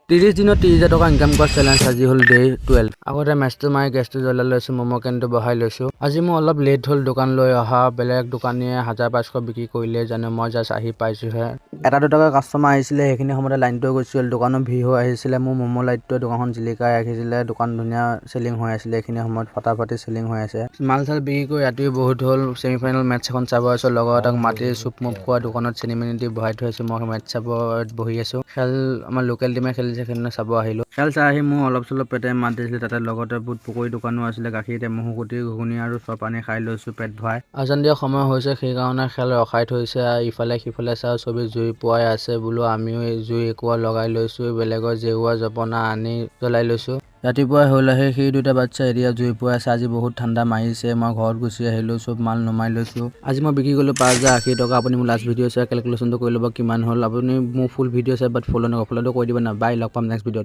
30 দিনত 30,000 টকা ইনকাম কৰা চেলেঞ্জ আজি হ'ল ডে 12 আগতে মেচটো মাৰি গেছটো জ্বলাই লৈছো ম'ম' কেনটো বহাই লৈছো আজি মই অলপ লেট হ'ল দোকান লৈ অহা বেলেগ দোকানীয়ে 1500 বিক্ৰী কৰিলে জানো মই জাষ্ট আহি পাইছোহে এটা দুটাকৈ কাষ্টমাৰ আহিছিলে সেইখিনি সময়তে লাইনটো গৈছিল দোকানৰ ভিৰ হৈ আহিছিলে মোৰ ম'ম' লাইটটো দোকানখন জিলিকাই ৰাখিছিলে দোকান ধুনীয়া চেলিং হৈ আছিলে এইখিনি সময়ত ফটাফটি চেলিং হৈ আছে মাল চাল বিক্ৰী কৰি ৰাতিও বহুত হ'ল ছেমিফাইনেল মেটছ এখন চাব আছো লগৰ এটাক মাতি চুপ মুপ খোৱা দোকানত চেনিমেনি দি বহাই থৈছো মই মেটছ চাব বহি আছো খেল আমাৰ লোকেল টিমে খেলিছে সেইদিনা চাব আহিলো খেল চাই আহি মোৰ অলপ চলপ পেটে মাত দিছিলে তাতে লগতে বুট পকৰি দোকানো আছিলে গাখীৰতে মহুকুটি ঘুগুনি আৰু চব পানী খাই লৈছো পেট ভৰাই আজান দিয়া সময় হৈছে সেইকাৰণে খেল ৰখাই থৈছে ইফালে সিফালে চাওঁ ছবি জুই পোৱাই আছে বোলো আমিও এই জুই একুৱা লগাই লৈছো বেলেগৰ জেউৱা জপনা আনি জ্বলাই লৈছো ৰাতিপুৱাই হ'ল আহে সেই দুটা বাচ্চা এৰিয়া জুই পোৱা আছে আজি বহুত ঠাণ্ডা মাৰিছে মই ঘৰত গুচি আহিলো চব মাল নমাই লৈছো আজি মই বিক্ৰী কৰিলো 5080 টকা আপুনি মোৰ লাষ্ট ভিডিঅ' চাই কেলকুলেশ্যনটো কৰি ল'ব কিমান হ'ল আপুনি মোৰ ফুল ভিডিঅ' চাই বাট ফ'ল' নকৰে ফ'ল'টো কৰি দিব না বাই লগ পাম নেক্সট ভিডিঅ'ত